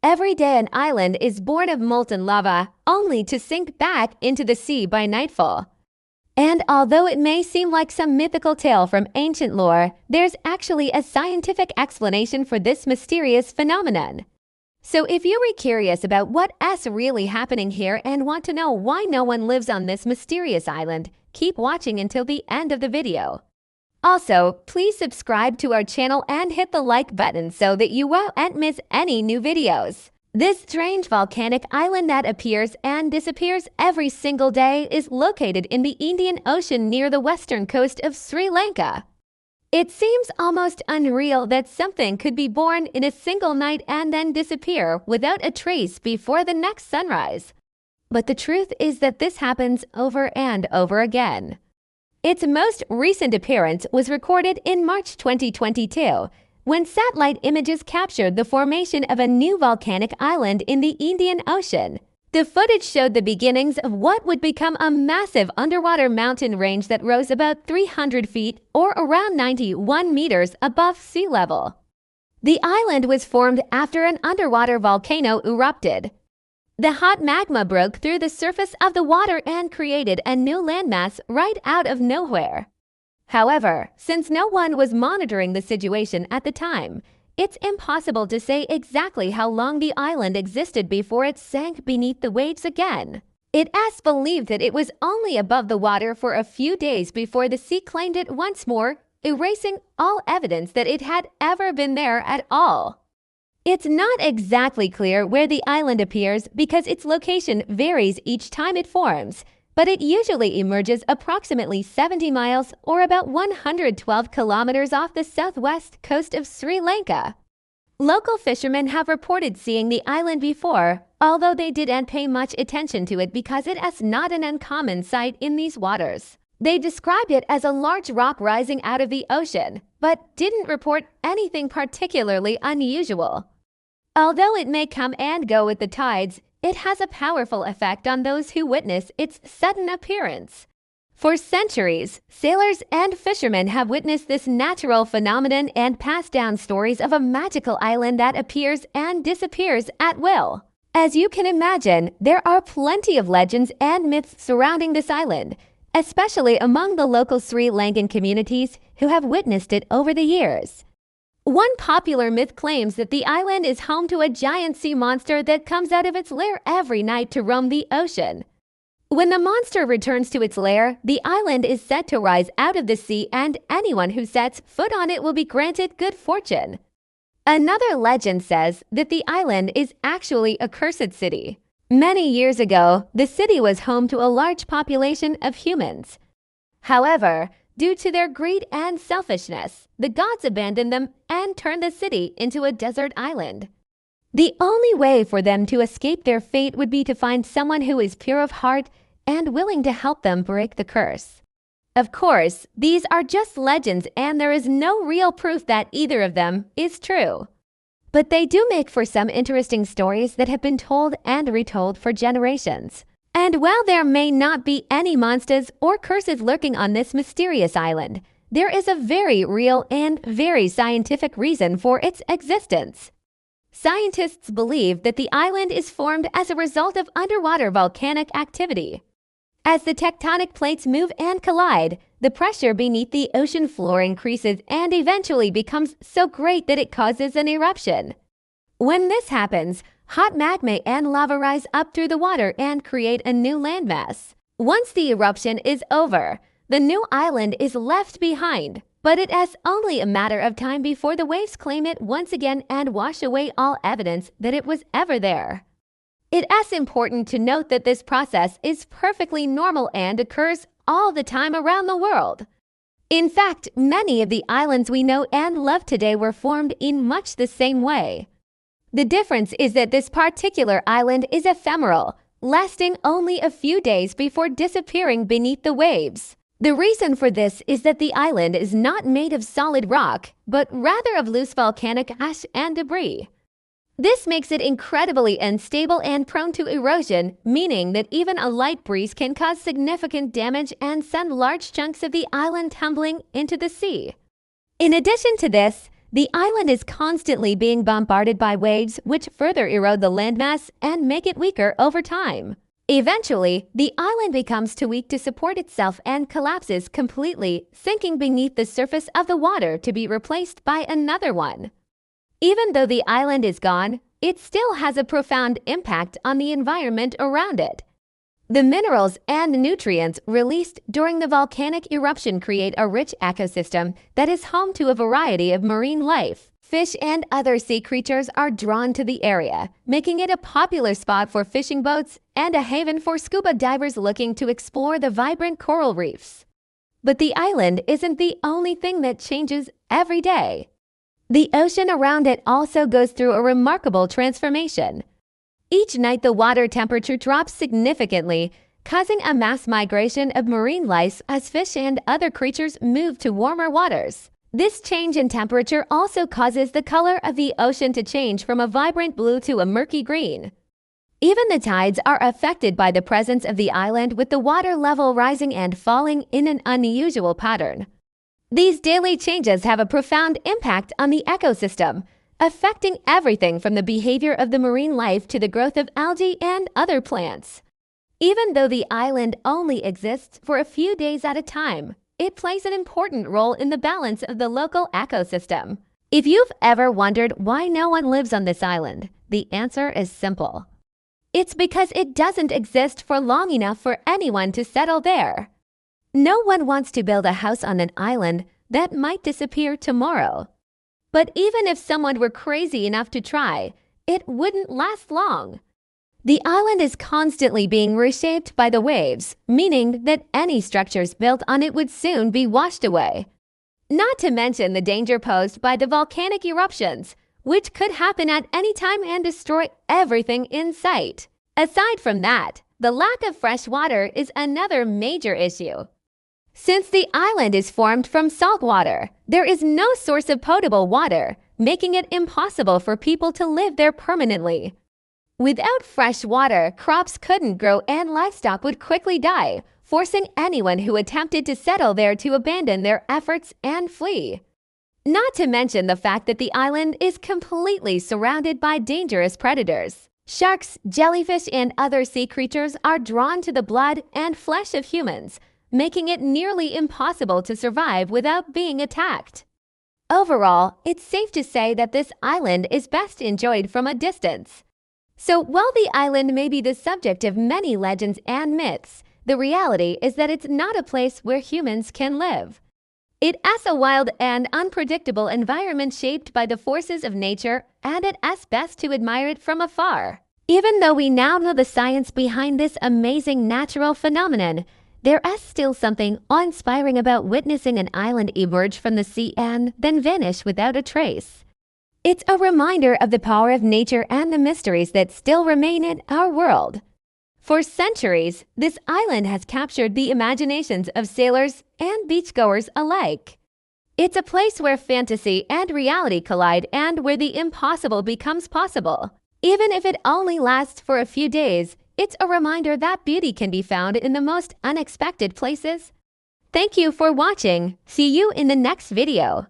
Every day an island is born of molten lava, only to sink back into the sea by nightfall. And although it may seem like some mythical tale from ancient lore, there's actually a scientific explanation for this mysterious phenomenon. So if you were curious about what's really happening here and want to know why no one lives on this mysterious island, keep watching until the end of the video. Also, please subscribe to our channel and hit the like button so that you won't miss any new videos. This strange volcanic island that appears and disappears every single day is located in the Indian Ocean near the western coast of Sri Lanka. It seems almost unreal that something could be born in a single night and then disappear without a trace before the next sunrise. But the truth is that this happens over and over again. Its most recent appearance was recorded in March 2022, when satellite images captured the formation of a new volcanic island in the Indian Ocean. The footage showed the beginnings of what would become a massive underwater mountain range that rose about 300 feet or around 91 meters above sea level. The island was formed after an underwater volcano erupted. The hot magma broke through the surface of the water and created a new landmass right out of nowhere. However, since no one was monitoring the situation at the time, it's impossible to say exactly how long the island existed before it sank beneath the waves again. It is believed that it was only above the water for a few days before the sea claimed it once more, erasing all evidence that it had ever been there at all. It's not exactly clear where the island appears because its location varies each time it forms, but it usually emerges approximately 70 miles or about 112 kilometers off the southwest coast of Sri Lanka. Local fishermen have reported seeing the island before, although they didn't pay much attention to it because it is not an uncommon sight in these waters. They described it as a large rock rising out of the ocean, but didn't report anything particularly unusual. Although it may come and go with the tides, it has a powerful effect on those who witness its sudden appearance. For centuries, sailors and fishermen have witnessed this natural phenomenon and passed down stories of a magical island that appears and disappears at will. As you can imagine, there are plenty of legends and myths surrounding this island, especially among the local Sri Lankan communities who have witnessed it over the years. One popular myth claims that the island is home to a giant sea monster that comes out of its lair every night to roam the ocean. When the monster returns to its lair, the island is said to rise out of the sea and anyone who sets foot on it will be granted good fortune. Another legend says that the island is actually a cursed city. Many years ago, the city was home to a large population of humans. However, due to their greed and selfishness, the gods abandoned them and turned the city into a desert island. The only way for them to escape their fate would be to find someone who is pure of heart and willing to help them break the curse. Of course, these are just legends and there is no real proof that either of them is true. But they do make for some interesting stories that have been told and retold for generations. And while there may not be any monsters or curses lurking on this mysterious island, there is a very real and very scientific reason for its existence. Scientists believe that the island is formed as a result of underwater volcanic activity. As the tectonic plates move and collide, the pressure beneath the ocean floor increases and eventually becomes so great that it causes an eruption. When this happens, hot magma and lava rise up through the water and create a new landmass. Once the eruption is over, the new island is left behind, but it is only a matter of time before the waves claim it once again and wash away all evidence that it was ever there. It is important to note that this process is perfectly normal and occurs all the time around the world. In fact, many of the islands we know and love today were formed in much the same way. The difference is that this particular island is ephemeral, lasting only a few days before disappearing beneath the waves. The reason for this is that the island is not made of solid rock, but rather of loose volcanic ash and debris. This makes it incredibly unstable and prone to erosion, meaning that even a light breeze can cause significant damage and send large chunks of the island tumbling into the sea. In addition to this, The island is constantly being bombarded by waves, which further erode the landmass and make it weaker over time. Eventually, the island becomes too weak to support itself and collapses completely, sinking beneath the surface of the water to be replaced by another one. Even though the island is gone, it still has a profound impact on the environment around it. The minerals and nutrients released during the volcanic eruption create a rich ecosystem that is home to a variety of marine life. Fish and other sea creatures are drawn to the area, making it a popular spot for fishing boats and a haven for scuba divers looking to explore the vibrant coral reefs. But the island isn't the only thing that changes every day. The ocean around it also goes through a remarkable transformation. Each night the water temperature drops significantly, causing a mass migration of marine life as fish and other creatures move to warmer waters. This change in temperature also causes the color of the ocean to change from a vibrant blue to a murky green. Even the tides are affected by the presence of the island, with the water level rising and falling in an unusual pattern. These daily changes have a profound impact on the ecosystem, affecting everything from the behavior of the marine life to the growth of algae and other plants. Even though the island only exists for a few days at a time, it plays an important role in the balance of the local ecosystem. If you've ever wondered why no one lives on this island, the answer is simple. It's because it doesn't exist for long enough for anyone to settle there. No one wants to build a house on an island that might disappear tomorrow. But even if someone were crazy enough to try, it wouldn't last long. The island is constantly being reshaped by the waves, meaning that any structures built on it would soon be washed away. Not to mention the danger posed by the volcanic eruptions, which could happen at any time and destroy everything in sight. Aside from that, the lack of fresh water is another major issue. Since the island is formed from salt water, there is no source of potable water, making it impossible for people to live there permanently. Without fresh water, crops couldn't grow and livestock would quickly die, forcing anyone who attempted to settle there to abandon their efforts and flee. Not to mention the fact that the island is completely surrounded by dangerous predators. Sharks, jellyfish, and other sea creatures are drawn to the blood and flesh of humans, making it nearly impossible to survive without being attacked. Overall, it's safe to say that this island is best enjoyed from a distance. So while the island may be the subject of many legends and myths, the reality is that it's not a place where humans can live. It is a wild and unpredictable environment shaped by the forces of nature, and it's best to admire it from afar. Even though we now know the science behind this amazing natural phenomenon, there is still something awe-inspiring about witnessing an island emerge from the sea and then vanish without a trace. It's a reminder of the power of nature and the mysteries that still remain in our world. For centuries, this island has captured the imaginations of sailors and beachgoers alike. It's a place where fantasy and reality collide and where the impossible becomes possible. Even if it only lasts for a few days, it's a reminder that beauty can be found in the most unexpected places. Thank you for watching. See you in the next video.